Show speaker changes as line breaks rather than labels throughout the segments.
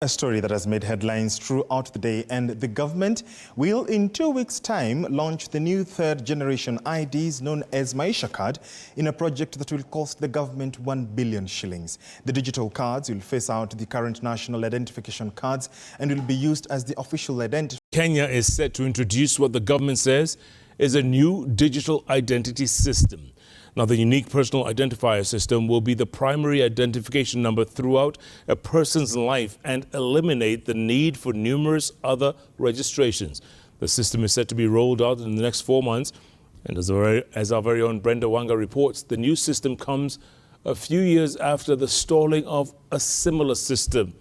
A story that has made headlines throughout the day, and the government will in 2 weeks' time launch the new third-generation IDs known as Maisha Card in a project that will cost the government 1 billion shillings. The digital cards will phase out the current national identification cards and will be used as the official identity.
Kenya is set to introduce what the government says is a new digital identity system. Now, the Unique Personal Identifier system will be the primary identification number throughout a person's life and eliminate the need for numerous other registrations. The system is set to be rolled out in the next 4 months. And as our very own Brenda Wanga reports, the new system comes a few years after the stalling of a similar system,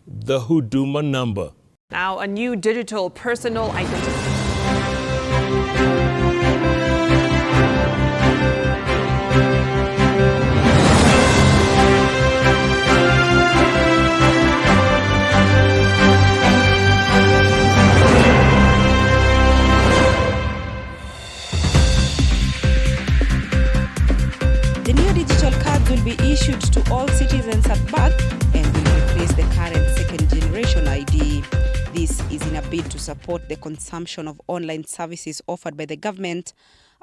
the Huduma Number.
Now, a new digital personal identity.
The new digital cards will be issued to all citizens at birth and will replace the current second-generation ID. This is in a bid to support the consumption of online services offered by the government,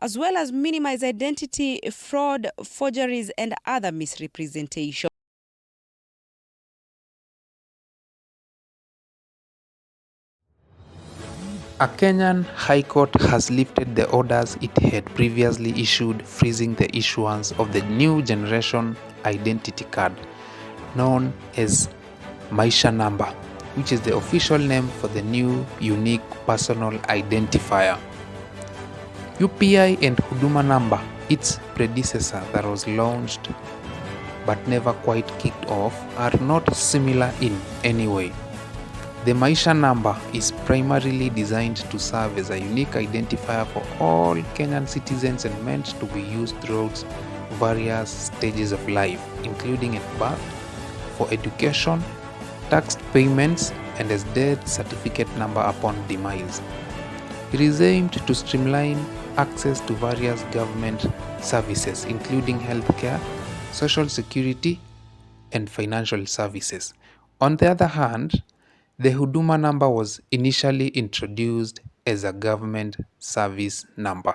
as well as minimize identity fraud, forgeries, and other misrepresentation.
A Kenyan High Court has lifted the orders it had previously issued freezing the issuance of the new generation identity card known as Maisha Number, which is the official name for the new Unique Personal Identifier. UPI and Huduma Number, its predecessor that was launched but never quite kicked off, are not similar in any way. The Maisha Number is primarily designed to serve as a unique identifier for all Kenyan citizens and meant to be used throughout various stages of life, including at birth, for education, tax payments, and as death certificate number upon demise. It is aimed to streamline access to various government services, including healthcare, social security, and financial services. On the other hand, the Huduma Number was initially introduced as a government service number.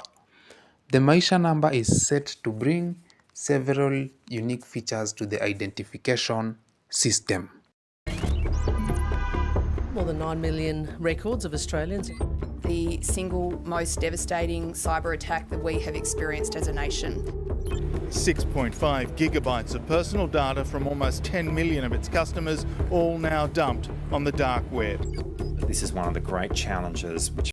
The Maisha Number is set to bring several unique features to the identification system.
More than 9 million records of Australians.
The single most devastating cyber attack that we have experienced as a nation.
6.5 gigabytes of personal data from almost 10 million of its customers, all now dumped on the dark web.
This is one of the great challenges which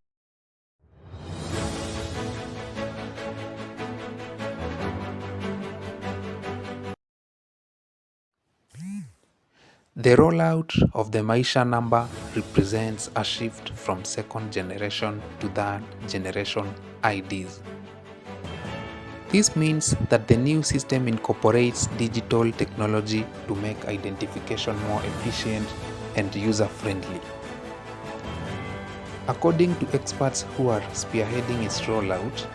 The rollout of the Maisha Number represents a shift from second generation to third generation IDs. This means that the new system incorporates digital technology to make identification more efficient and user-friendly. According to experts who are spearheading its rollout,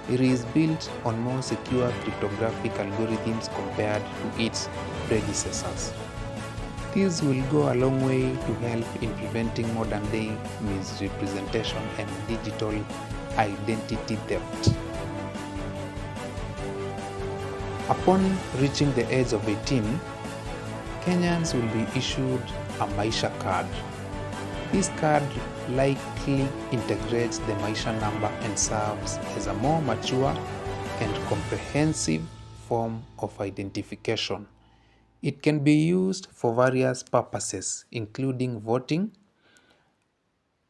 it is built on more secure cryptographic algorithms compared to its predecessors. This will go a long way to help in preventing modern-day misrepresentation and digital identity theft. Upon reaching the age of 18, Kenyans will be issued a Maisha Card. This card likely integrates the Maisha Number and serves as a more mature and comprehensive form of identification. It can be used for various purposes, including voting,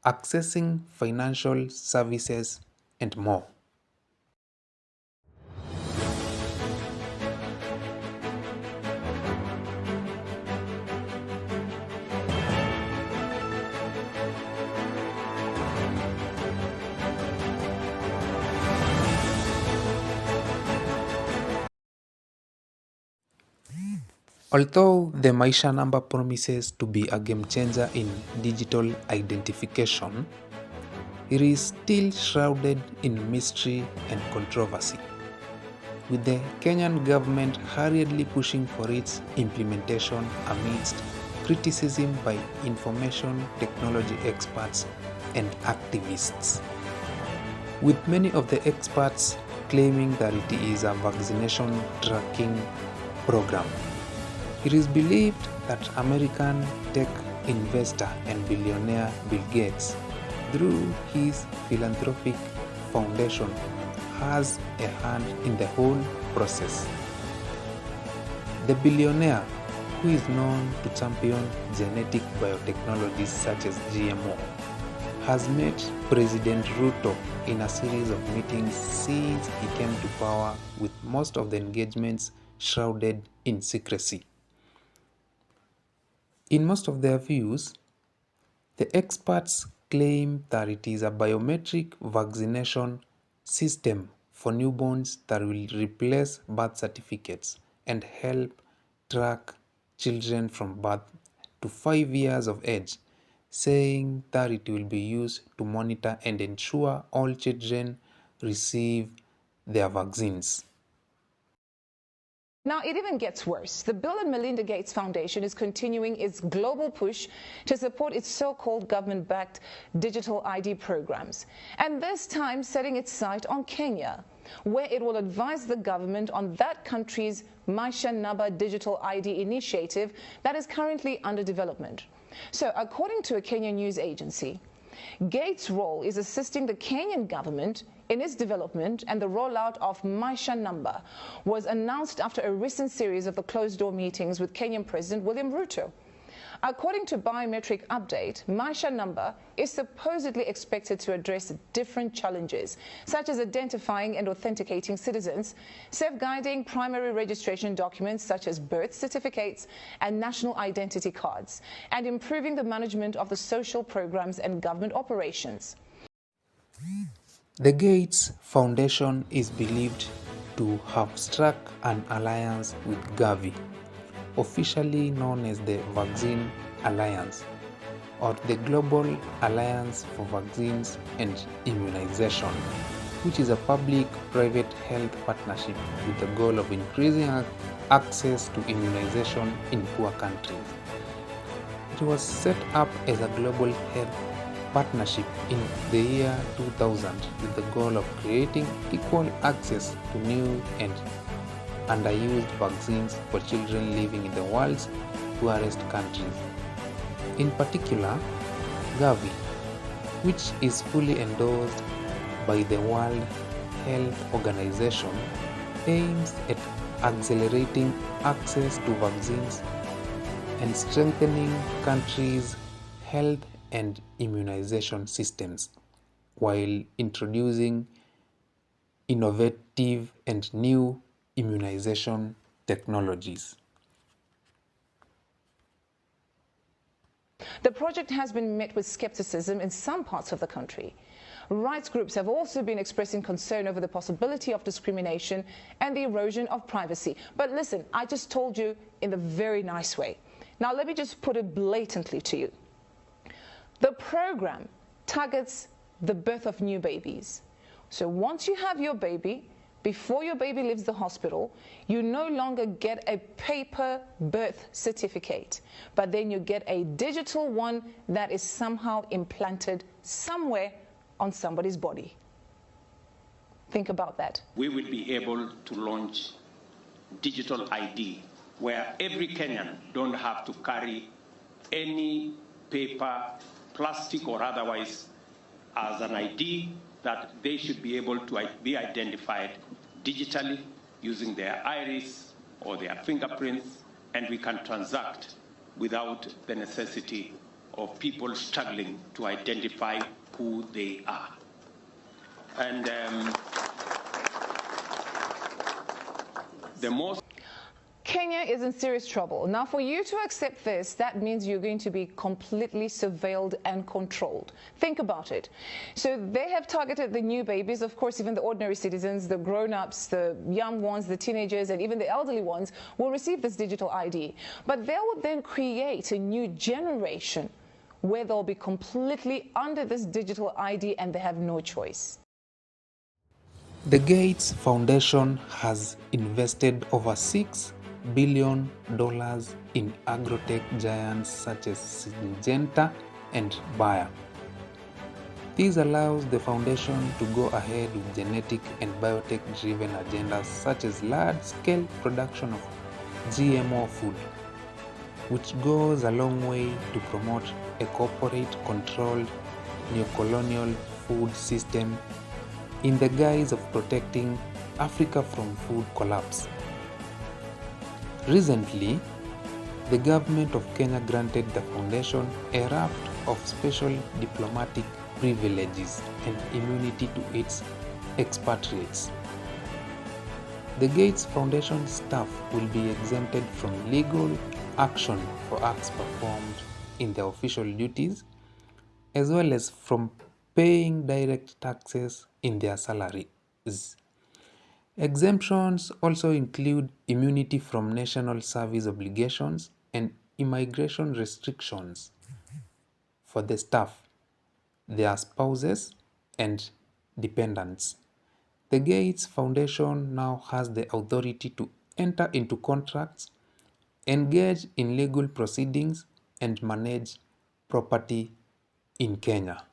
accessing financial services, and more. Although the Maisha Number promises to be a game changer in digital identification, it is still shrouded in mystery and controversy. with the Kenyan government hurriedly pushing for its implementation amidst criticism by information technology experts and activists, with many of the experts claiming that it is a vaccination tracking program. It is believed that American tech investor and billionaire Bill Gates, through his philanthropic foundation, has a hand in the whole process. The billionaire, who is known to champion genetic biotechnologies such as GMO, has met President Ruto in a series of meetings since he came to power, with most of the engagements shrouded in secrecy. In most of their views, the experts claim that it is a biometric vaccination system for newborns that will replace birth certificates and help track children from birth to 5 years of age, saying that it will be used to monitor and ensure all children receive their vaccines.
Now, it even gets worse. The Bill and Melinda Gates Foundation is continuing its global push to support its so-called government-backed digital ID programs, and this time setting its sight on Kenya, where it will advise the government on that country's Maisha Namba digital ID initiative that is currently under development. So, according to a Kenyan news agency, Gates' role is assisting the Kenyan government in its development, and the rollout of Maisha Number was announced after a recent series of the closed-door meetings with Kenyan President William Ruto. According to Biometric Update, Maisha Number is supposedly expected to address different challenges, such as identifying and authenticating citizens, safeguarding primary registration documents such as birth certificates and national identity cards, and improving the management of the social programs and government operations.
The Gates Foundation is believed to have struck an alliance with Gavi, officially known as the Vaccine Alliance, or the Global Alliance for Vaccines and Immunization, which is a public-private health partnership with the goal of increasing access to immunization in poor countries. It was set up as a global health partnership in the year 2000 with the goal of creating equal access to new and underused vaccines for children living in the world's poorest countries. In particular, Gavi, which is fully endorsed by the World Health Organization, aims at accelerating access to vaccines and strengthening countries' health and immunization systems, while introducing innovative and new immunization technologies.
The project has been met with skepticism in some parts of the country. Rights groups have also been expressing concern over the possibility of discrimination and the erosion of privacy. But listen, I just told you in a very nice way. Now let me just put it blatantly to you. The program targets the birth of new babies. So once you have your baby, before your baby leaves the hospital, you no longer get a paper birth certificate, but then you get a digital one that is somehow implanted somewhere on somebody's body. Think about that.
We will be able to launch digital ID, where every Kenyan don't have to carry any paper, plastic or otherwise, as an ID, that they should be able to be identified digitally using their iris or their fingerprints, and we can transact without the necessity of people struggling to identify who they are. And the most
Kenya is in serious trouble. Now, for you to accept this, that means you're going to be completely surveilled and controlled. Think about it. So they have targeted the new babies, of course, even the ordinary citizens, the grown-ups, the young ones, the teenagers, and even the elderly ones will receive this digital ID. But they will then create a new generation where they'll be completely under this digital ID and they have no choice.
The Gates Foundation has invested over $6 billion in agrotech giants such as Syngenta and Bayer. This allows the foundation to go ahead with genetic and biotech-driven agendas such as large-scale production of GMO food, which goes a long way to promote a corporate-controlled neocolonial food system in the guise of protecting Africa from food collapse. Recently, the government of Kenya granted the foundation a raft of special diplomatic privileges and immunity to its expatriates. The Gates Foundation staff will be exempted from legal action for acts performed in their official duties, as well as from paying direct taxes in their salaries. Exemptions also include immunity from national service obligations and immigration restrictions for the staff, their spouses, and dependents. The Gates Foundation now has the authority to enter into contracts, engage in legal proceedings, and manage property in Kenya.